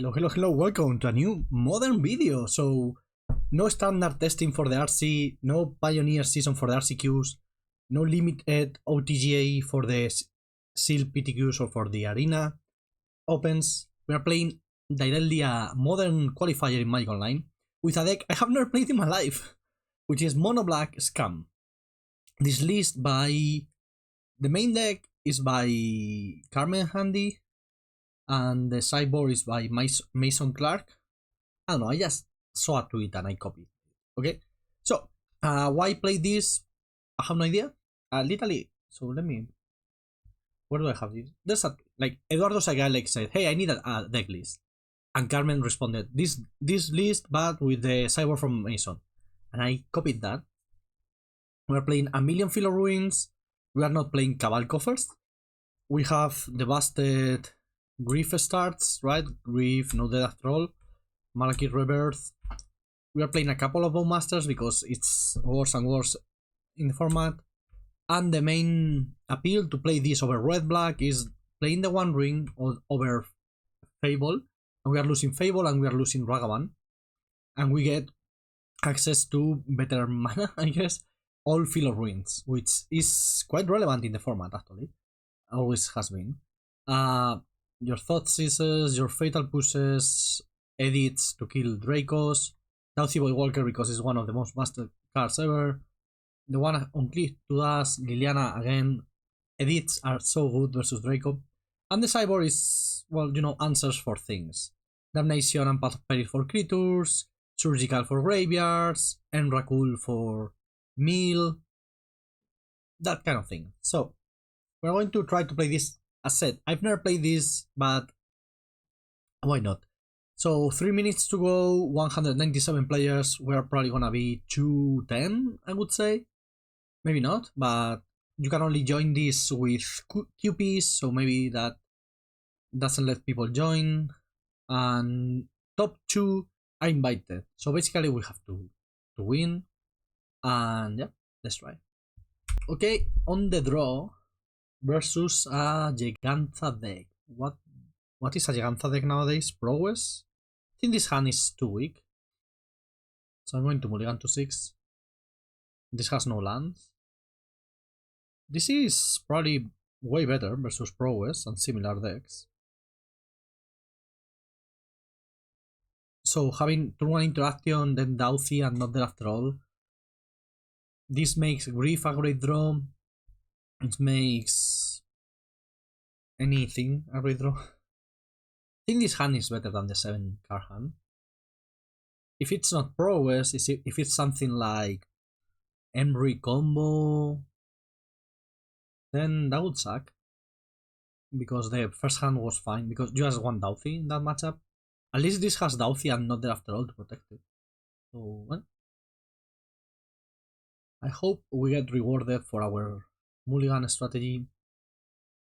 Hello, welcome to a new modern video. So, no standard testing for the RC, no Pioneer season for the RCQs, no limited OTGA for the Seal PTQs or for the Arena Opens. We are playing directly a modern qualifier in Magic Online with a deck I have never played in my life, which is MonoBlack Scam. This list by... the main deck is by Carmen Handy, and the sideboard is by Mason Clark. I don't know, I just saw a tweet and I copied. Okay, so why play this? I have no idea. Literally, so let me... where do I have this? There's a... like, Eduardo Sagai said, hey, I need a deck list. And Carmen responded, this list, but with the sideboard from Mason. And I copied that. We're playing a million Filo Ruins. We are not playing Cabal Coffers. We have the busted Grief starts, right? Grief, no death after all. Malakir Rebirth. We are playing a couple of Bowmasters because it's worse and worse in the format. And the main appeal to play this over red-black is playing the One Ring over Fable. And we are losing Fable and we are losing Ragavan. And we get access to better mana, I guess. All Filo Ruins, which is quite relevant in the format actually. Always has been. Your Thoughtseizes, your Fatal Pushes, Edits to kill Dracos, Dauthi Voidwalker because it's one of the most mastered cards ever. The one on click to us, Liliana again. Edits are so good versus Draco. And the sideboard is, well, you know, answers for things. Damnation and Path of Peril for creatures, Surgical for graveyards, Emrakul for meal, that kind of thing. So we're going to try to play this as said. I've never played this, but why not? So 3 minutes to go, 197 players. We're probably gonna be 210, I would say. Maybe not, but you can only join this with QPs, so maybe that doesn't let people join. And top 2 are invited. So basically we have to win. And yeah, let's try. Okay, on the draw versus a Gigantha deck. What is a Gigantha deck nowadays? Prowess? I think this hand is too weak. So I'm going to mulligan to 6. This has no lands. This is probably way better versus Prowess and similar decks. So having turn 1 interaction, then Dauthi and not there after all. This makes Grief a great draw. It makes anything a great draw. I think this hand is better than the 7 card hand. If it's not Prowess, if it's something like Emry combo, then that would suck. Because the first hand was fine, because you just want Dauthi in that matchup. At least this has Dauthi and not there after all to protect it. So, well, I hope we get rewarded for our mulligan strategy.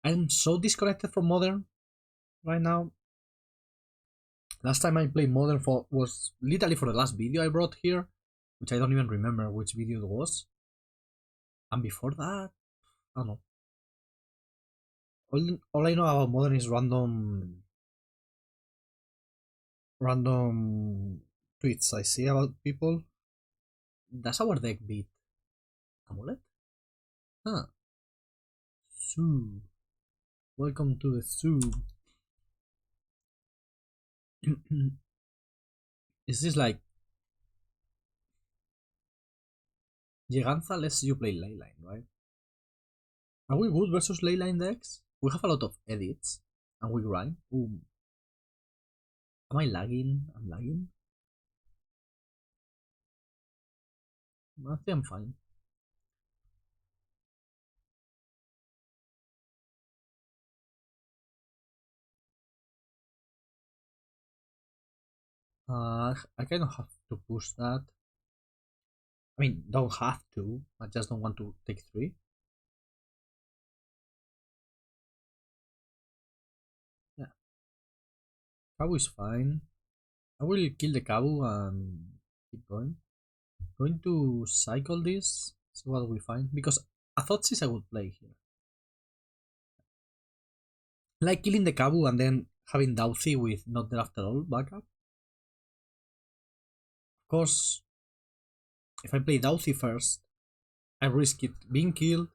I'm so disconnected from Modern right now. Last time I played Modern was literally for the last video I brought here, which I don't even remember which video it was. And before that, I don't know. All I know about Modern is random tweets I see about people. Does our deck beat Amulet? Huh. Zoo. Welcome to the zoo. Is this like... Gigantha lets you play Leyline, right? Are we good versus Leyline decks? We have a lot of edits and we grind. Ooh. Am I lagging? I'm lagging? I think I'm fine. I kind of have to push that. I mean, don't have to. I just don't want to take 3. Yeah. Kabu is fine. I will kill the Kabu and keep going. Going to cycle this, see what we find. Because I thought this I would play here. Like killing the Kabu and then having Dauthi with not there after all backup. Of course, if I play Dauthi first, I risk it being killed,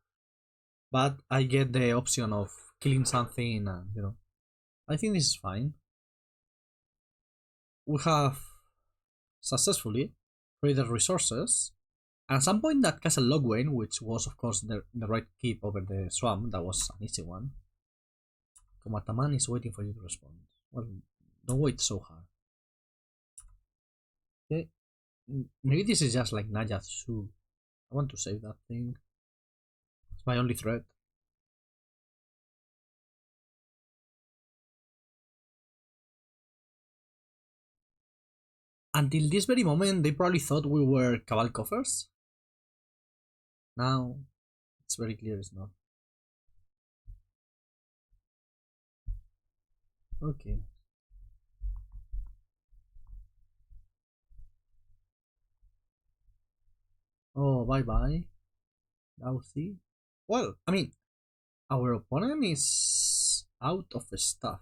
but I get the option of killing something, and you know, I think this is fine. We have successfully traded resources. At some point, that Castle Locthwain, which was of course the right keep over the swamp, that was an easy one. Komataman is waiting for you to respond. Well, don't wait so hard. Okay, maybe this is just like Najatsu. I want to save that thing. It's my only threat. Until this very moment, they probably thought we were Cabal Coffers. Now, it's very clear it's not. Okay. Oh, bye-bye. Dauthi. Well, I mean, our opponent is out of stuff.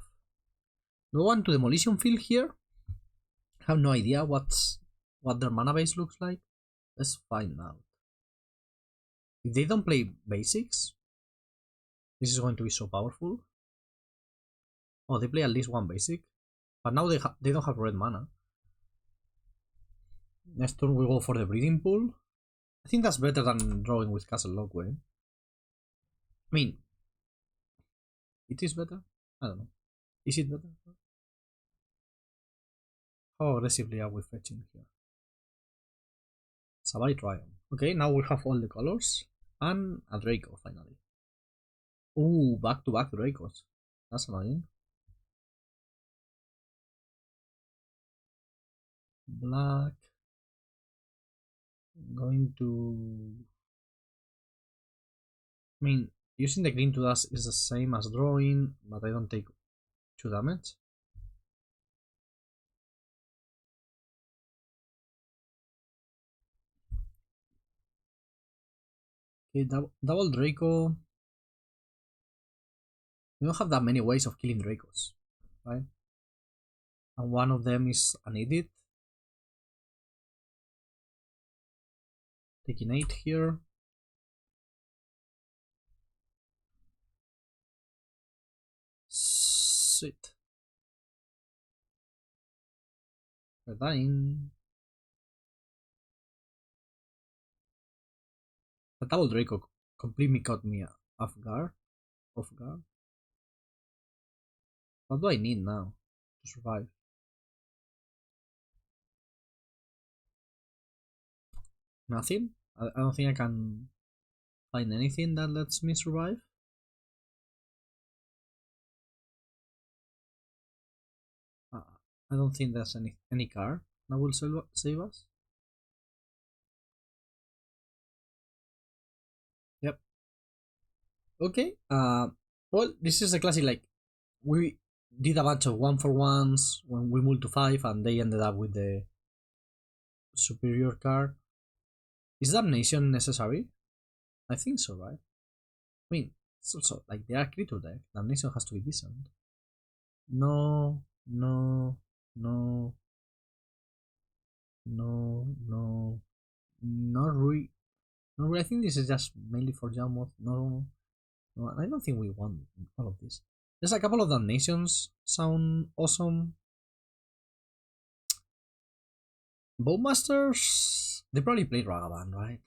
Go on to Demolition Field here. Have no idea what their mana base looks like. Let's find out. If they don't play basics, this is going to be so powerful. Oh, they play at least one basic, but now they don't have red mana. Next turn we go for the breeding pool. I think that's better than drawing with Castle Locthwain. I mean, it is better. I don't know. Is it better? How aggressively are we fetching here? Sabai Triumph. Okay, now we have all the colors. And a Draco, finally. Ooh, back-to-back Dracos. That's annoying. Black. I'm going to... I mean, using the green to dust is the same as drawing, but I don't take 2 damage. Okay, double Draco. We don't have that many ways of killing Dracos, right? And one of them is an Edict. Taking 8 here. Shit. We're dying. The double Draco completely caught me off guard. What do I need now to survive? Nothing? I don't think I can find anything that lets me survive. I don't think there's any card that will save us. Yep. Okay. Well, this is a classic, like, we did a bunch of 1-for-1s when we moved to 5 and they ended up with the superior card. Is Damnation necessary? I think so, right? I mean, it's also like they are creature deck. Damnation has to be decent. No. Not really. I think this is just mainly for Yawgmoth. No, I don't think we want all of this. There's a couple of Damnations sound awesome. Bowmasters, they probably play Ragavan, right?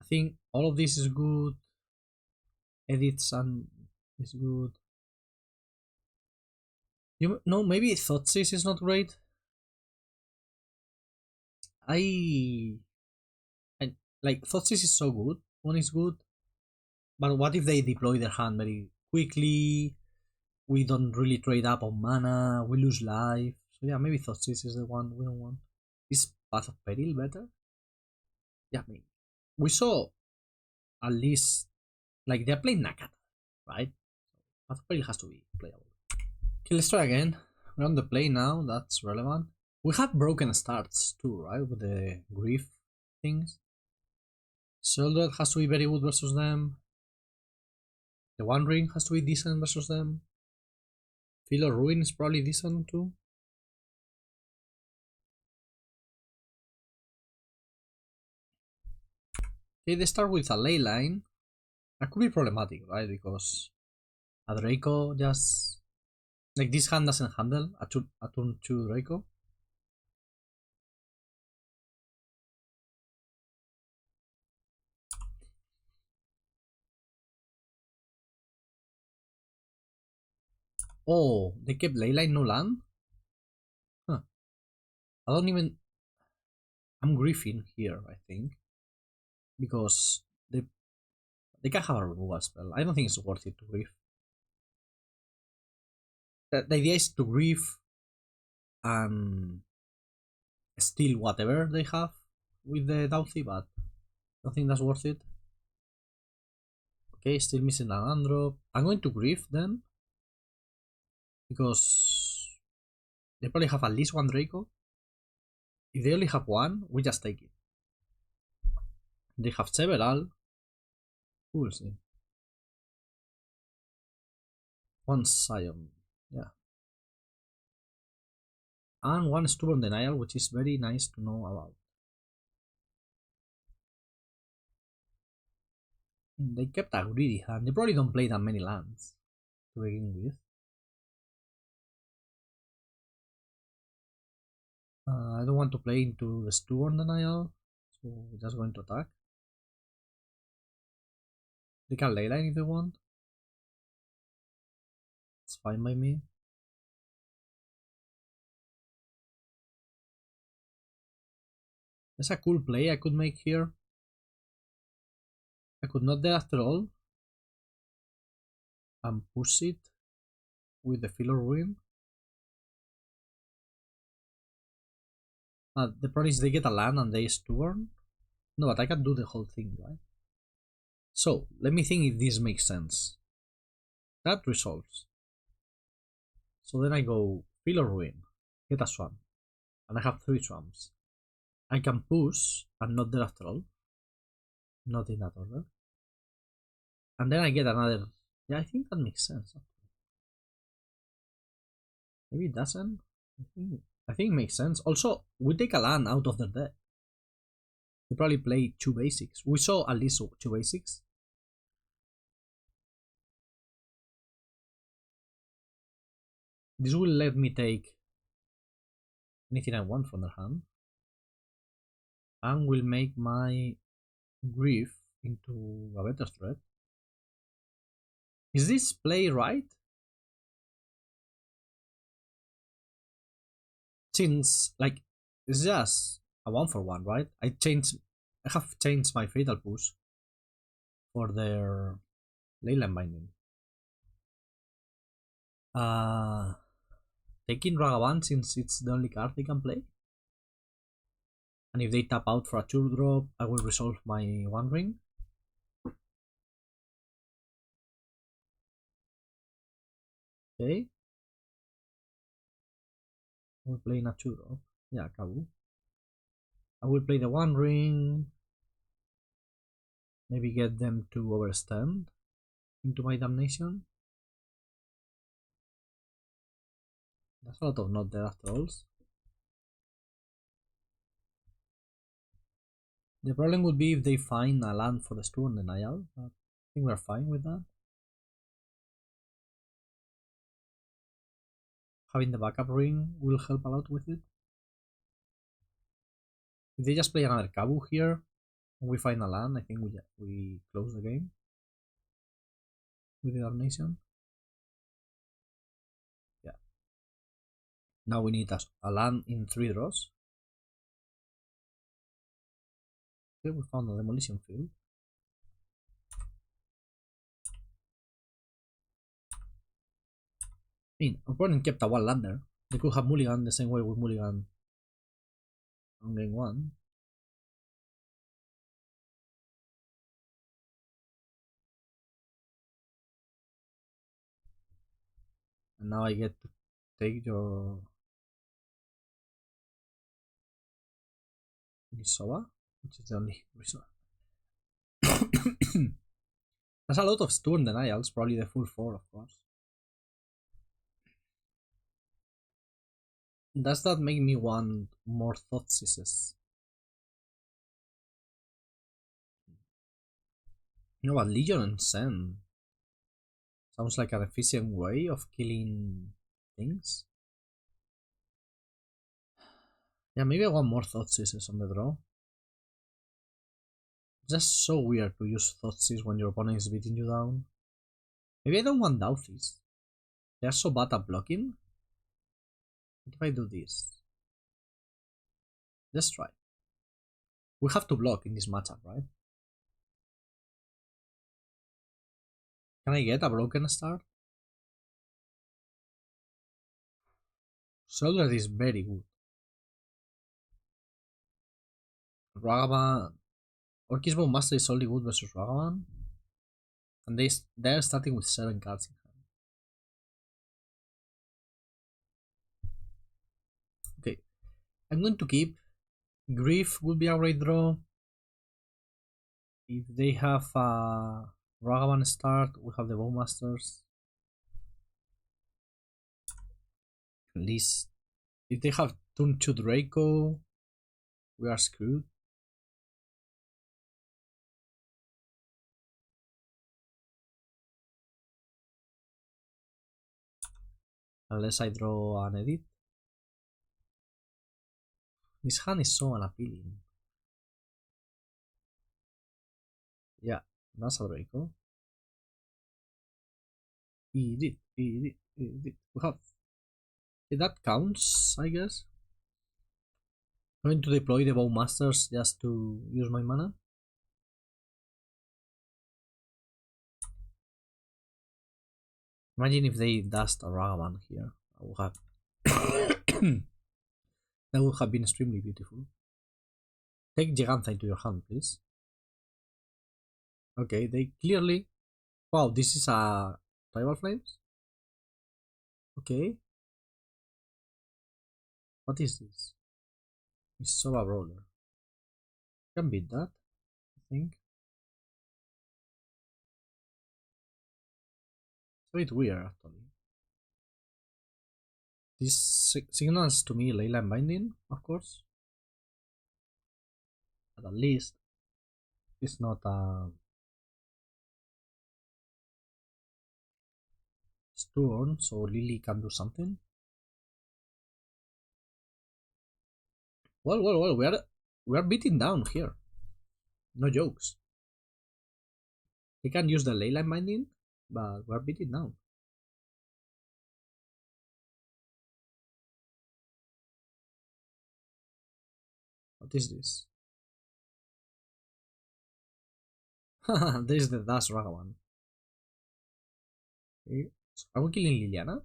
I think all of this is good. Edits and is good. You know, maybe Thoughtseize is not great. I like Thoughtseize is so good. One is good, but what if they deploy their hand very quickly? We don't really trade up on mana. We lose life. So yeah, maybe Thoughtseize is the one we don't want. Is Path of Peril better? Yeah, maybe. We saw at least like they're playing Nakata, right? Path of Peril has to be playable. Okay, let's try again. We're on the play now. That's relevant. We have broken starts too, right? With the grief things. Sheoldred has to be very good versus them. The One Ring has to be decent versus them. Field of Ruin is probably decent too. Okay, they start with a ley line. That could be problematic, right? Because a Draco just... Like, this hand doesn't handle a turn 2 Draco. Oh, they kept leyline, no land? Huh. I don't even... I'm griefing here, I think. Because they can have a removal spell. I don't think it's worth it to grief. The idea is to grief and steal whatever they have with the Dauthi, but I don't think that's worth it. Okay, still missing an Androp. I'm going to grief then. Because they probably have at least one Draco. If they only have one, we just take it. They have several. We'll see. One Scion, yeah. And one Stubborn Denial, which is very nice to know about. They kept a greedy hand. They probably don't play that many lands to begin with. I don't want to play into the Stubborn Denial, so we're just going to attack. They can leyline if they want. It's fine by me. There's a cool play I could make here. I could not there after all and push it with the Field of Ruin. The problem is they get a land and they Stubborn. No, but I can do the whole thing, right? So, let me think if this makes sense. That resolves. So then I go Field of Ruin, get a swamp, and I have 3 swamps. I can push and not there after all. Not in that order. And then I get another. Yeah, I think that makes sense. Maybe it doesn't. I think it makes sense. Also, we take a land out of their deck. They probably play 2 basics. We saw at least 2 basics. This will let me take anything I want from their hand. And will make my grief into a better threat. Is this play right? Since, like, it's just a 1-for-1, right? I have changed my Fatal Push for their Leyline Binding. Taking Ragavan since it's the only card they can play. And if they tap out for a 2-drop, I will resolve my One Ring. Okay. We're playing a 2-drop. Yeah, Kabu. I will play the One Ring. Maybe get them to overstand into my Damnation. That's a lot of not there after all. The problem would be if they find a land for the Stone Denial, but I think we're fine with that. Having the backup ring will help a lot with it. If they just play another Kabu here, and we find a land, I think we close the game with the Damnation. Yeah. Now we need a land in 3 draws. Okay, we found a Demolition Field. I mean, opponent kept a 1-lander. They could have mulligan the same way we mulligan on game 1. And now I get to take your Isoba, which is the only reason. There's a lot of turn denials, probably the full 4, of course. Does that make me want more Thoughtseizes? No, but Legion and Sen sounds like an efficient way of killing things. Yeah, maybe I want more Thoughtseizes on the draw. It's just so weird to use Thoughtseize when your opponent is beating you down. Maybe I don't want Dauthis. They are so bad at blocking. What if I do this? Let's try. We have to block in this matchup, right? Can I get a broken start? Sheoldred is very good. Ragavan. Orcish Bowmasters is only good versus Ragavan. And they're starting with 7 cards in hand. Okay. I'm going to keep. Grief would be a great draw. If they have a Ragavan start, we have the Bowmasters. At least if they have turn 2 Draco, we are screwed. Unless I draw an Edict. This hand is so unappealing. Yeah, that's a Draco. Edict. We have. That counts, I guess. I'm going to deploy the Bowmasters just to use my mana. Imagine if they dust a Ragavan here. I would have that would have been extremely beautiful. Take Gigantha into your hand, please. Okay, they clearly... Wow, this is a Tribal Flames? Okay. What is this? It's Sova Brawler. Can beat that, I think. It's a bit weird, actually. This signals to me Leyline Binding, of course. But at least it's not a turn, so Lily can do something. Well, we are beating down here. No jokes. They can use the Leyline Binding, but we are beating down. What is this? This is the Dash Ragavan. Okay. So are we killing Liliana?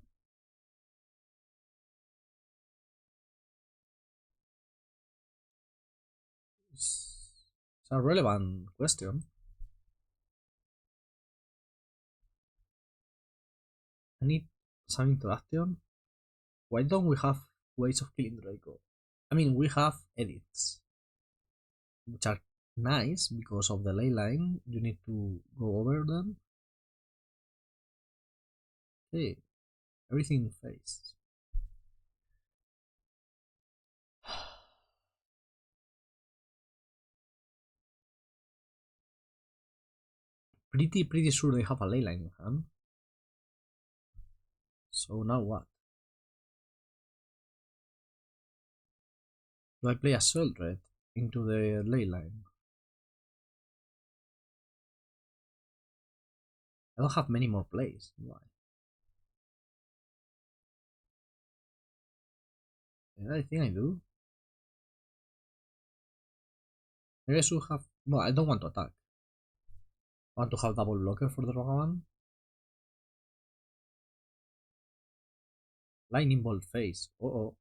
It's a relevant question. I need some interaction. Why don't we have ways of killing Draco? I mean, we have edits, which are nice because of the ley line. You need to go over them. Okay, everything face. Pretty sure they have a ley line in hand. So now what? Do I play a Sheoldred into the ley line? I don't have many more plays. Why? Yeah, I think I do. Maybe I should have. Well, I don't want to attack. I want to have double blocker for the Rogavan. Lightning bolt face. Oh.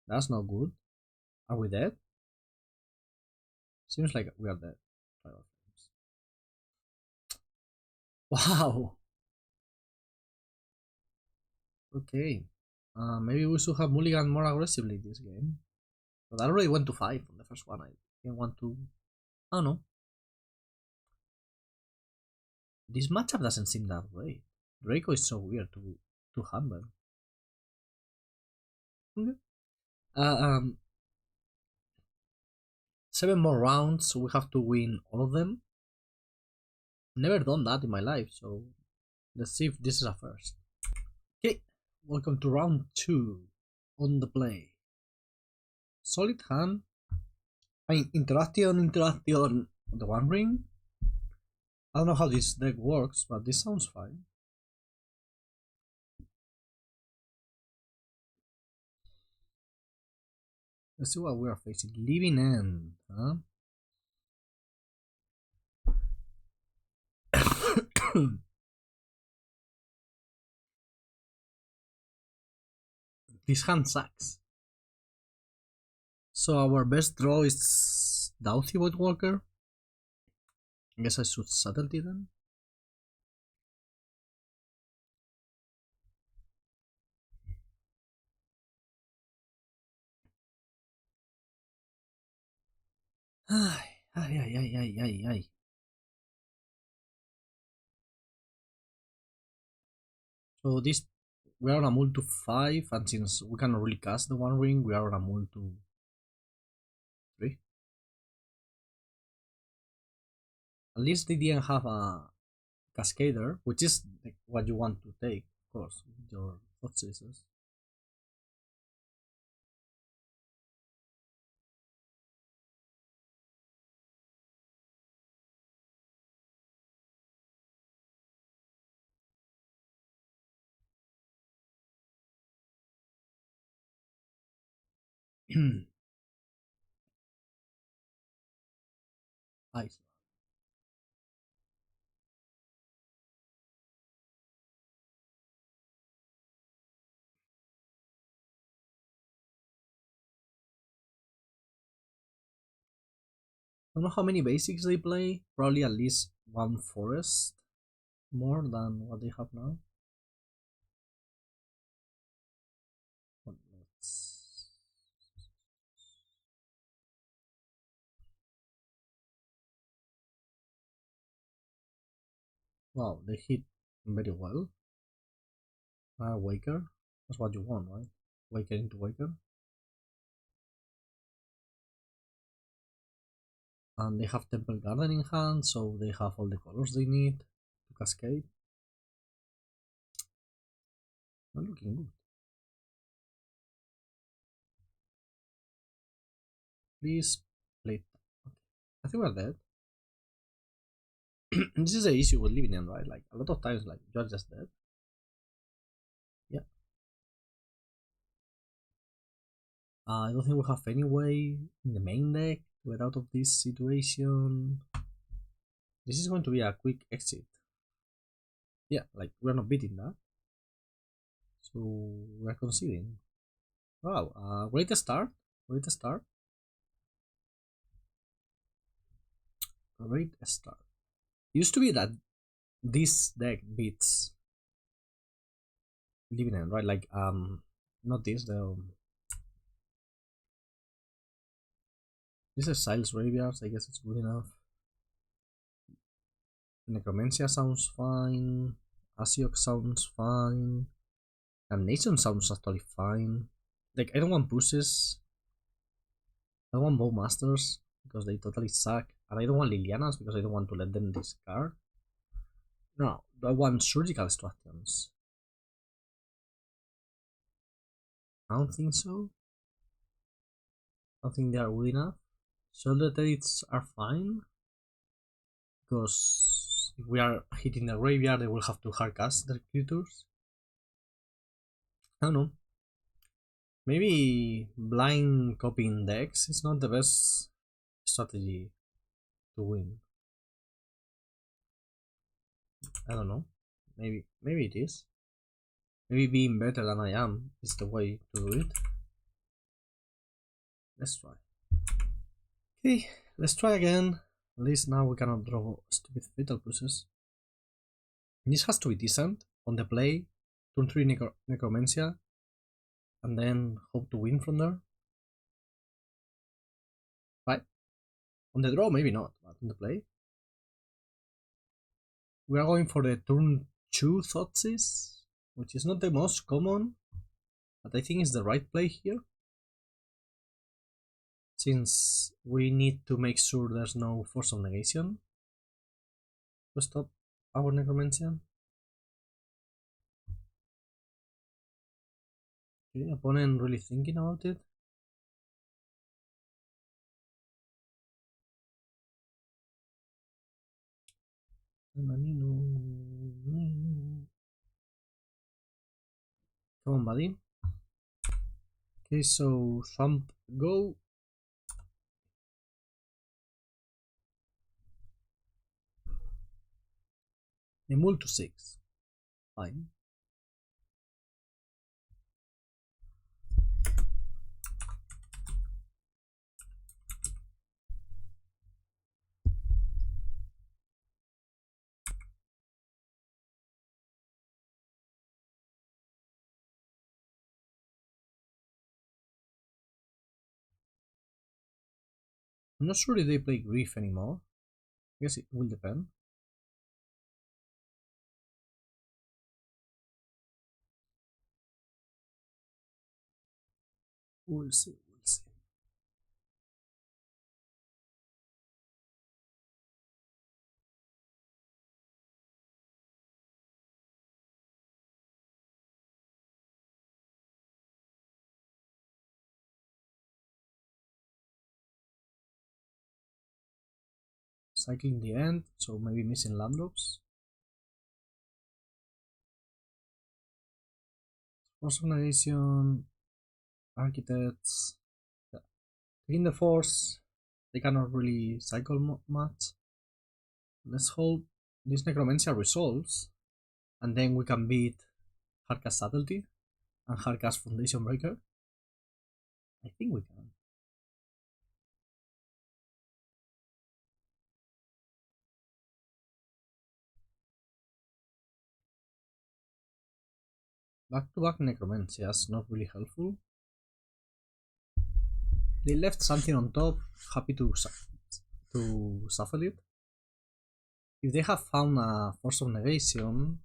That's not good. Are we dead? Seems like we are dead. Wow. Okay. Maybe we should have mulligan more aggressively this game. But I already went to 5 on the first one. I didn't want to. I don't know. This matchup doesn't seem that great. Draco is so weird to handle. Okay. 7 more rounds, so we have to win all of them. Never done that in my life, so let's see if this is a first. Okay, welcome to round 2 on the play. Solid hand. I mean, interaction, the One Ring. I don't know how this deck works, but this sounds fine. Let's see what we are facing. Living End, huh? This hand sucks. So our best draw is Dauthi Voidwalker. I guess I should subtlety then. Ay. So this, we are on a mul to 5, and since we cannot really cast the One Ring, we are on a mul to 3. At least they didn't have a Cascader, which is what you want to take, of course, with your Thoughtseizes. Ice. I don't know how many basics they play. Probably at least one forest more than what they have now. But let's... Wow, they hit very well. Waker. That's what you want, right? Waker into Waker. And they have Temple Garden in hand, so they have all the colors they need to cascade. Not looking good. Please play. Okay. I think we're dead. This is the issue with living in, right? Like a lot of times, like you're just dead. Yeah. I don't think we have any way in the main deck to get out of this situation. This is going to be a quick exit. Yeah, like we're not beating that. So we're conceding. Wow, great start. Great start. Great start. Used to be that this deck beats living in, right? Like not this, the this is Sile's Graveyards, I guess it's good enough. Necromentia sounds fine. Ashiok sounds fine. Damnation sounds actually fine. Like, I don't want pushes. I don't want Bowmasters because they totally suck. And I don't want Lilianas because I don't want to let them discard. No, I want Surgical Extractions. I don't think so. I don't think they are good enough. Sheoldred Edits are fine. Because if we are hitting the graveyard, they will have to hardcast their creatures. I don't know. Maybe blind copying decks is not the best strategy to win. I don't know. Maybe it is. Maybe being better than I am is the way to do it. Let's try. Okay, let's try again. At least now we cannot draw stupid fatal pushes. This has to be decent on the play. Turn 3 Necromentia. And then hope to win from there. Right? On the draw, maybe not, but on the play. We are going for the turn 2 Thoughtseize, which is not the most common, but I think it's the right play here. Since we need to make sure there's no Force of Negation to stop our Necromentia. Okay, opponent really thinking about it. Come on, buddy. Okay, so Swamp go. Emul to 6. Fine. I'm not sure if they play Grief anymore. I guess it will depend. We'll see, we'll see. Cycling the end, so maybe missing land drops. Force of Negation, Architects. Yeah. Taking the Force, they cannot really cycle much. Let's hope this Necromentia resolves, and then we can beat Harkas Subtlety and Harkas Foundation Breaker. I think we can. Back-to-back Necromencias, not really helpful. They left something on top, happy to shuffle it. If they have found a Force of Negation,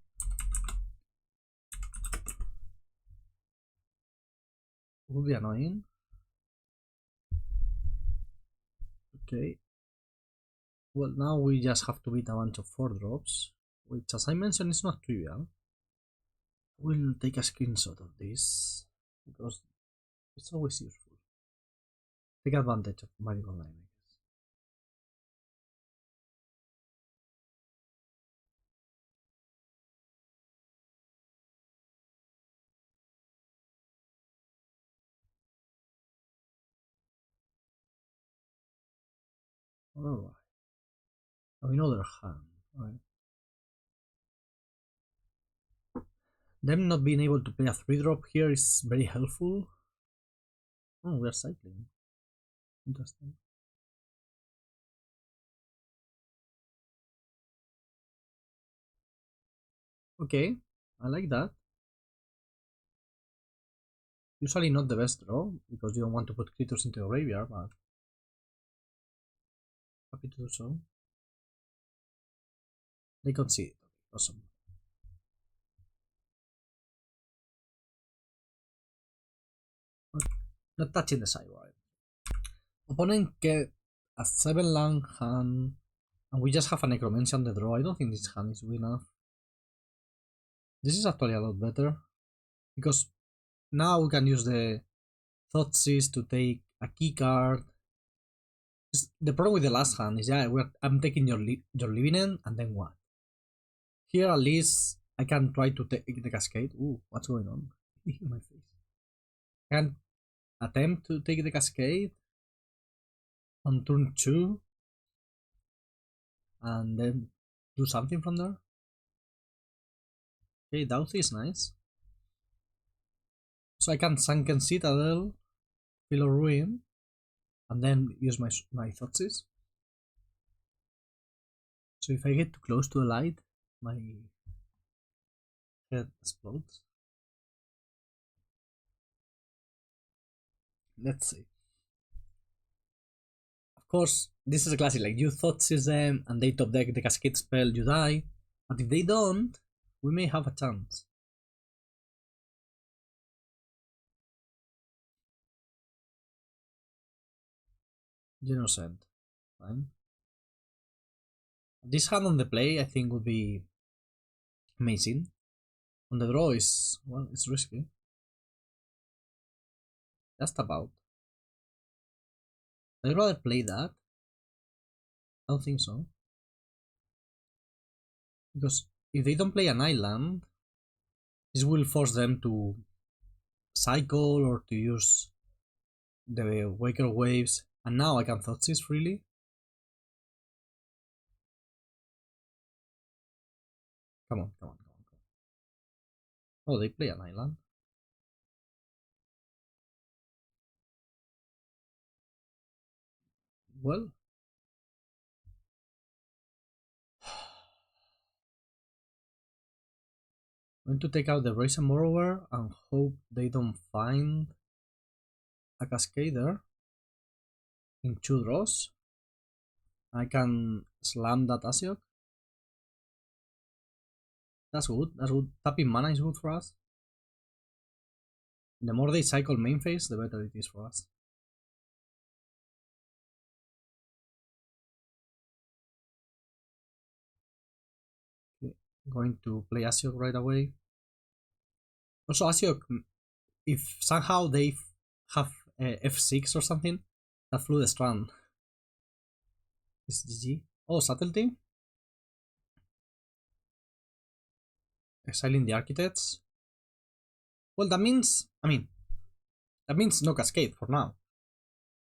it would be annoying. Okay. Well, now we just have to beat a bunch of 4 drops, which, as I mentioned, is not trivial. We'll take a screenshot of this because it's always useful. Take advantage of Magic Online, I guess. Alright. Now in other hand, right? Them not being able to play a 3-drop here is very helpful. Oh, we are cycling. Interesting. Okay, I like that. Usually not the best draw, because you don't want to put creatures into the graveyard, but happy to do so. They concede. Awesome. Not touching the sideboard. Opponent get a 7 land hand, and we just have a Necromancer on the draw. I don't think this hand is good enough. This is actually a lot better, because now we can use the Thoughtseize to take a key card. The problem with the last hand is, yeah, I'm taking your living end, and then what? Here at least I can try to take the Cascade. Ooh, what's going on in my face? I can attempt to take the Cascade on turn 2 and then do something from there. Okay, Dauthi is nice. So I can Sunken Citadel, Pillar Ruin, and then use my Thoughtseize. So if I get too close to the light, my head explodes. Let's see. Of course, this is a classic, like you Thoughtseize them and they top deck the Cascade spell, you die. But if they don't, we may have a chance. Genocide. Fine. This hand on the play, I think, would be amazing. On the draw is, well, it's risky. Just about. I'd rather play that. I don't think so. Because if they don't play an island, this will force them to cycle or to use the Waker Waves. And now I can Thoughtseize freely. Come on, come on, come on, come on. Oh, they play an island. Well. I'm going to take out the Brazen Borrower and hope they don't find a Cascader in 2 draws. I can slam that Ashiok. That's good, that's good. Tapping mana is good for us. The more they cycle main phase, the better it is for us. Okay. Going to play Ashiok right away. Also, Ashiok, if somehow they have F6 or something, that flew the strand. Is GG. Oh, subtlety. Exiling the Architects. Well, that means, that means no Cascade for now.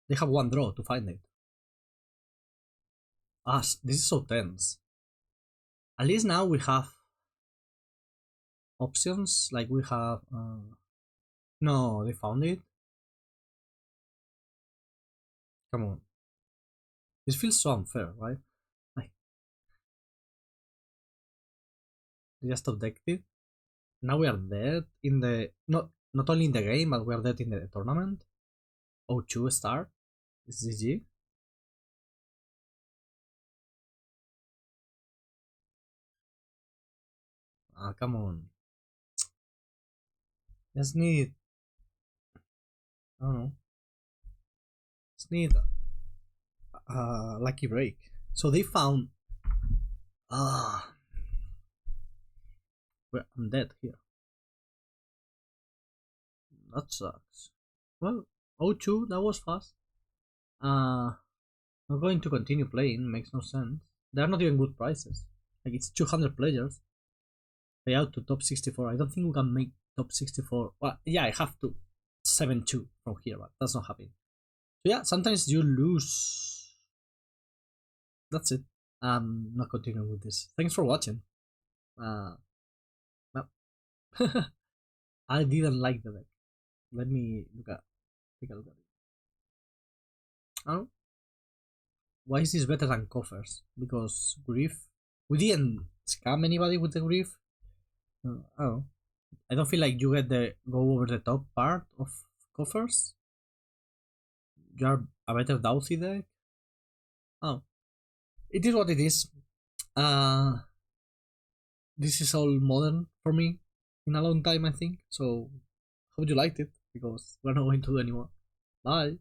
They have 1 draw to find it. Ah, this is so tense. At least now we have options, like we have... no, they found it. Come on. This feels so unfair, right? Like, they just objected. Now we are dead in the... Not only in the game, but we are dead in the tournament. 0-2 start. It's GG. Ah, come on. Just need... I don't know. Just need lucky break. So they found... well, I'm dead here. That sucks. Well, 0-2, that was fast. I'm going to continue playing, makes no sense. They're not even good prices. Like, it's 200 players. Pay out to top 64. I don't think we can make top 64. Well, yeah, I have to 7-2 from here, but that's not happening. So yeah, sometimes you lose. That's it. I'm not continuing with this. Thanks for watching. No. I didn't like the deck. Let me take a look at it. Oh, why is this better than Coffers? Because Grief. We didn't scam anybody with the Grief. Oh, I don't feel like you get the go over the top part of Coffers. You are a better Dauthi deck. Oh, it is what it is. This is all modern for me in a long time, I think. So, hope you liked it, because we're not going to do anymore. Bye.